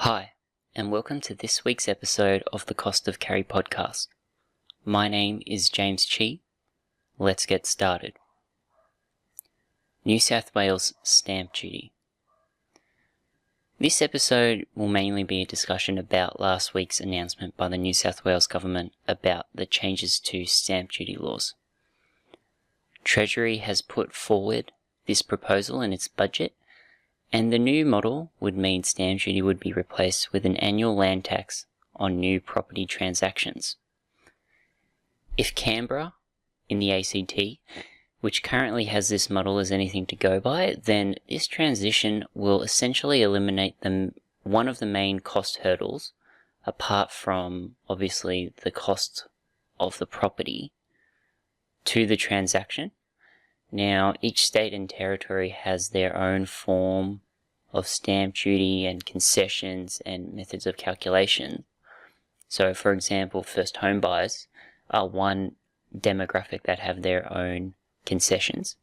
Hi, and welcome to this week's episode of the Cost of Carry podcast. My name is James Chi. Let's get started. New South Wales stamp duty. This episode will mainly be a discussion about last week's announcement by the New South Wales government about the changes to stamp duty laws. Treasury has put forward this proposal in its budget, and the new model would mean stamp duty would be replaced with an annual land tax on new property transactions. If Canberra, in the ACT, which currently has this model as anything to go by, then this transition will essentially eliminate one of the main cost hurdles, apart from obviously the cost of the property, to the transaction. Now, each state and territory has their own form of stamp duty and concessions and methods of calculation. So, for example, first home buyers are one demographic that have their own concessions.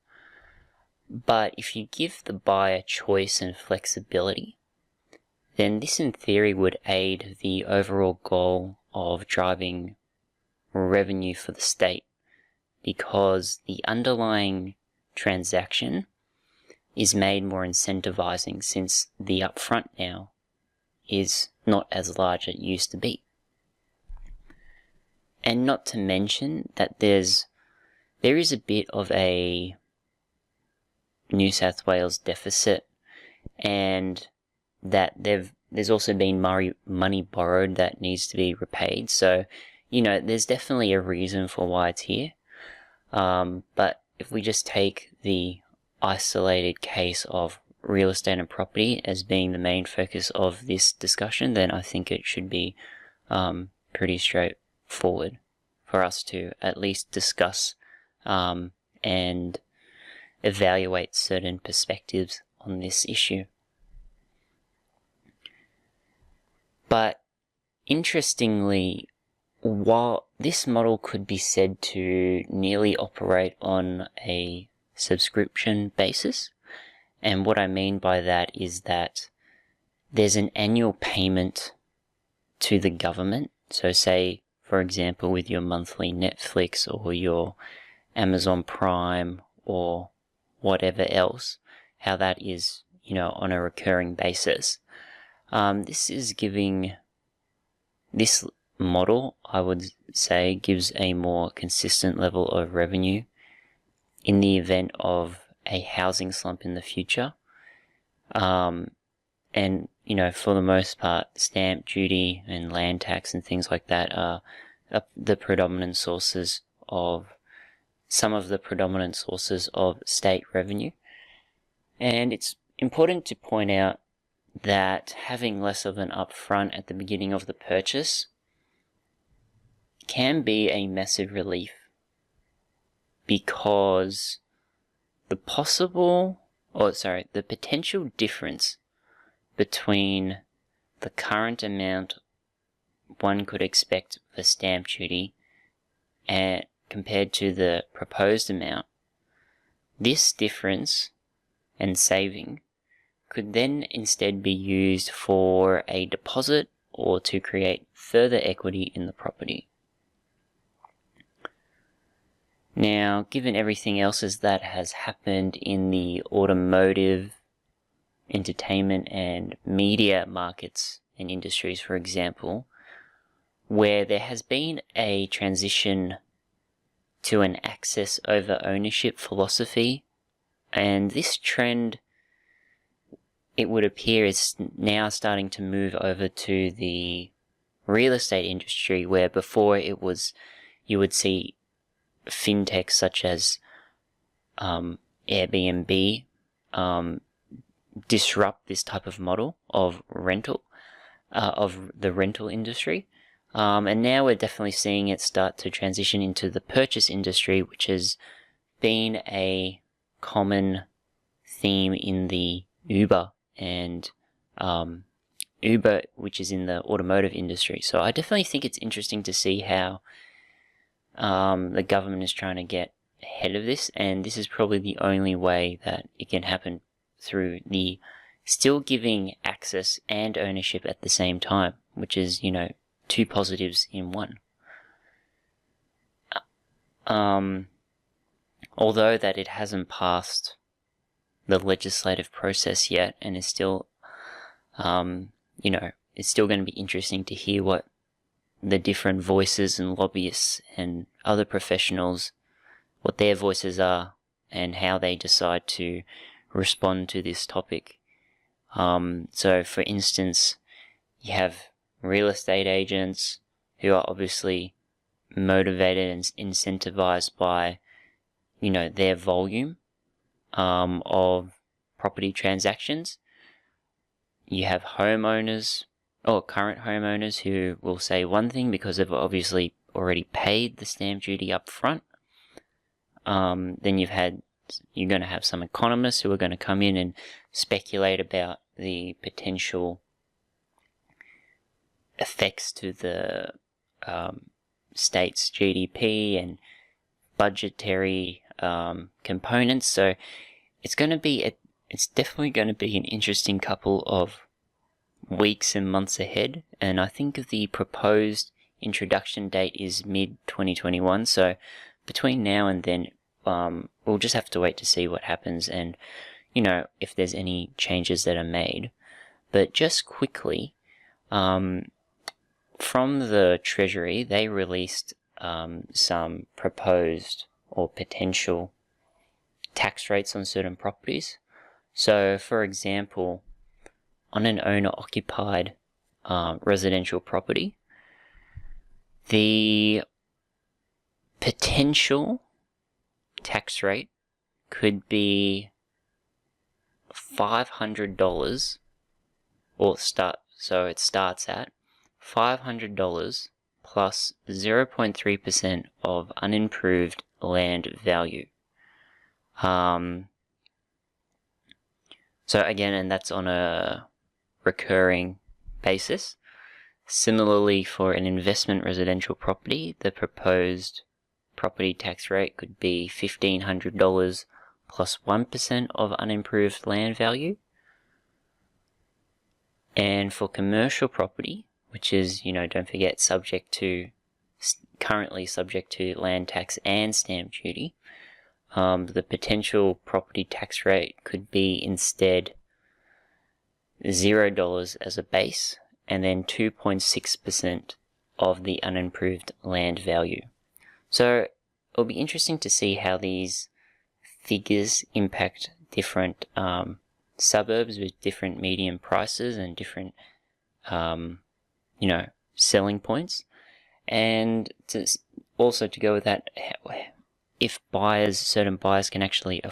But if you give the buyer choice and flexibility, then this in theory would aid the overall goal of driving revenue for the state, because the underlying transaction is made more incentivizing, since the upfront now is not as large as it used to be. And not to mention that there is a bit of a New South Wales deficit, and that there's also been money borrowed that needs to be repaid. So, there's definitely a reason for why it's here. But if we just take the isolated case of real estate and property as being the main focus of this discussion, then I think it should be pretty straightforward for us to at least discuss and evaluate certain perspectives on this issue. But interestingly, while this model could be said to nearly operate on a subscription basis, and what I mean by that is that there's an annual payment to the government. So say, for example, with your monthly Netflix or your Amazon Prime or whatever else, how that is, on a recurring basis. This model, I would say, gives a more consistent level of revenue in the event of a housing slump in the future. And, for the most part, stamp duty and land tax and things like that are the predominant sources of some of the predominant sources of state revenue. And it's important to point out that having less of an upfront at the beginning of the purchase can be a massive relief, because the potential difference between the current amount one could expect for stamp duty and compared to the proposed amount, this difference and saving could then instead be used for a deposit or to create further equity in the property. Now, given everything else that has happened in the automotive, entertainment and media markets and industries, for example, where there has been a transition to an access over ownership philosophy, and this trend, it would appear, is now starting to move over to the real estate industry, where before you would see fintechs such as Airbnb disrupt this type of model of rental, of the rental industry. And now we're definitely seeing it start to transition into the purchase industry, which has been a common theme in the Uber and Uber, which is in the automotive industry. So I definitely think it's interesting to see how the government is trying to get ahead of this, and this is probably the only way that it can happen, through the still giving access and ownership at the same time, which is, two positives in one. Although that it hasn't passed the legislative process yet, and is still, it's still going to be interesting to hear what the different voices and lobbyists and other professionals, what their voices are and how they decide to respond to this topic. So for instance, you have real estate agents who are obviously motivated and incentivized by, their volume of property transactions. You have homeowners or current homeowners who will say one thing because they've obviously already paid the stamp duty up front. Then you're going to have some economists who are going to come in and speculate about the potential effects to the state's GDP and budgetary components. So it's definitely going to be an interesting couple of weeks and months ahead, and I think the proposed introduction date is mid-2021, so between now and then we'll just have to wait to see what happens and if there's any changes that are made. But just quickly, from the Treasury, they released some proposed or potential tax rates on certain properties. So for example, on an owner-occupied residential property, the potential tax rate could be $500, so it starts at $500 plus 0.3% of unimproved land value. So again, and that's on a recurring basis. Similarly, for an investment residential property, the proposed property tax rate could be $1,500 plus 1% of unimproved land value. And for commercial property, which is, don't forget, currently subject to land tax and stamp duty, the potential property tax rate could be instead $0 as a base, and then 2.6% of the unimproved land value. So it'll be interesting to see how these figures impact different suburbs with different median prices and different, selling points. And also to go with that, if certain buyers can actually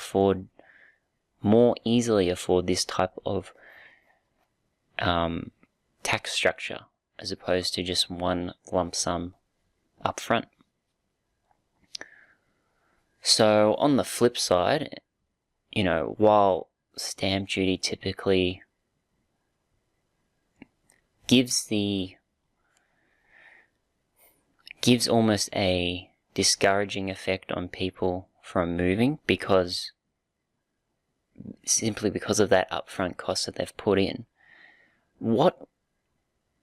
more easily afford this type of tax structure as opposed to just one lump sum upfront. So on the flip side, while stamp duty typically gives almost a discouraging effect on people from moving simply because of that upfront cost that they've put in.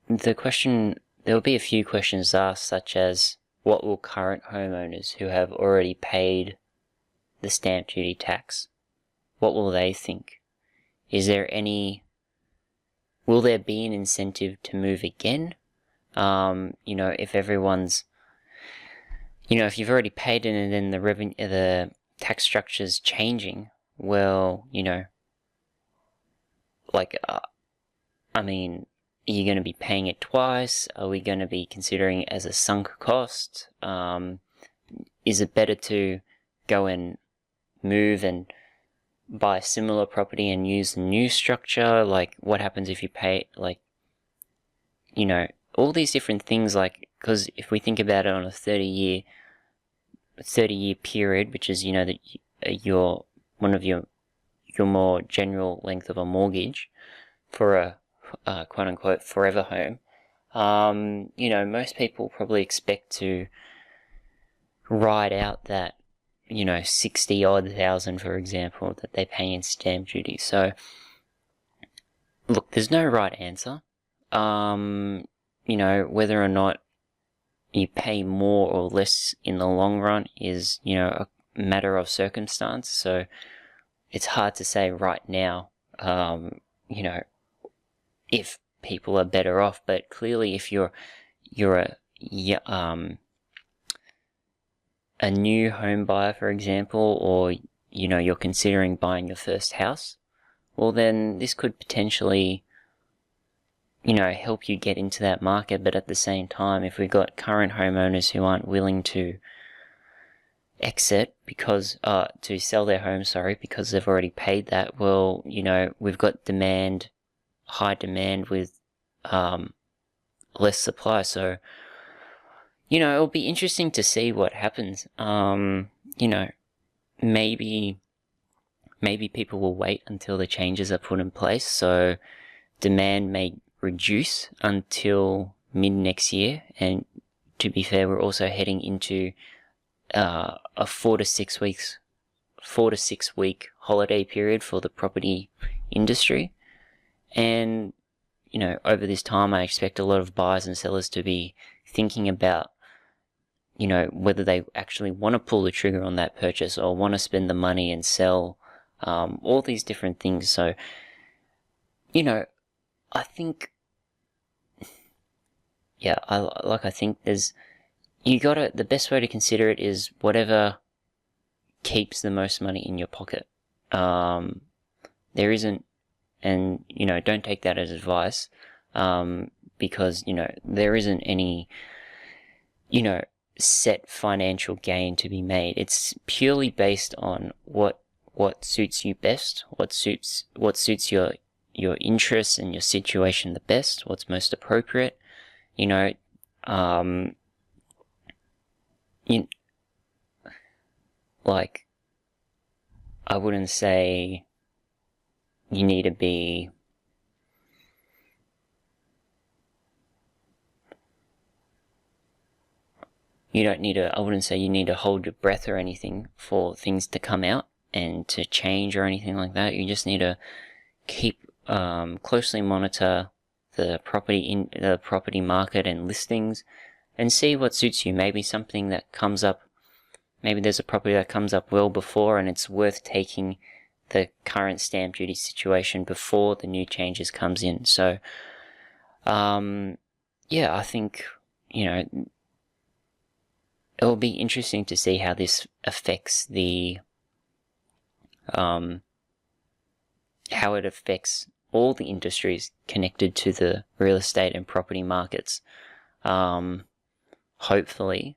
There will be a few questions asked, such as, what will current homeowners who have already paid the stamp duty tax, what will they think? Will there be an incentive to move again? If everyone's, if you've already paid it and then the tax structure's changing, well, are you going to be paying it twice? Are we going to be considering it as a sunk cost? Is it better to go and move and buy a similar property and use the new structure? Like, what happens if you pay, all these different things, because if we think about it on a 30-year period, which is, one of your more general length of a mortgage for a quote-unquote forever home, most people probably expect to ride out that, 60 odd thousand, for example, that they pay in stamp duty. So look, there's no right answer. Whether or not you pay more or less in the long run is, a matter of circumstance. So it's hard to say right now, if people are better off. But clearly, if you're a new home buyer, for example, or you're considering buying your first house, well then this could potentially help you get into that market. But at the same time, if we've got current homeowners who aren't willing to exit because to sell their home, because they've already paid that, well, we've got high demand with less supply. So it'll be interesting to see what happens. Maybe people will wait until the changes are put in place, so demand may reduce until mid next year. And to be fair, we're also heading into a 4 to 6 week holiday period for the property industry. And over this time, I expect a lot of buyers and sellers to be thinking about whether they actually want to pull the trigger on that purchase or want to spend the money and sell, all these different things. So I think, I think the best way to consider it is whatever keeps the most money in your pocket. There isn't, and don't take that as advice, because there isn't any set financial gain to be made. It's purely based on what suits you best, what suits your interests and your situation the best, what's most appropriate. I wouldn't say you need to be I wouldn't say you need to hold your breath or anything for things to come out and to change or anything like that. You just need to keep closely monitor the property market and listings and see what suits you. Maybe something that comes up, maybe there's a property that comes up well before and it's worth taking the current stamp duty situation before the new changes comes in. So I think it will be interesting to see how this affects how it affects all the industries connected to the real estate and property markets. Hopefully,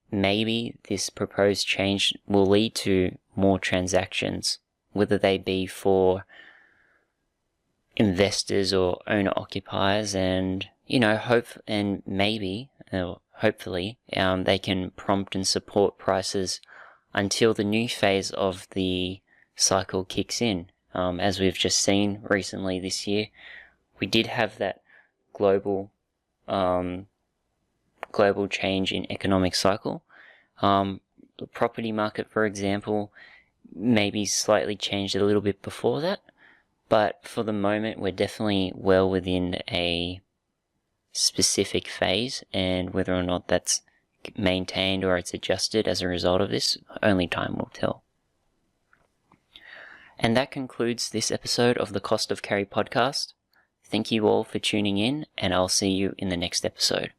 maybe this proposed change will lead to more transactions, whether they be for investors or owner-occupiers, and hopefully they can prompt and support prices until the new phase of the cycle kicks in. As we've just seen recently this year, we did have that global change in economic cycle. The property market, for example, maybe slightly changed a little bit before that, but for the moment we're definitely well within a specific phase, and whether or not that's maintained or it's adjusted as a result of this, only time will tell. And that concludes this episode of the Cost of Carry podcast. Thank you all for tuning in, and I'll see you in the next episode.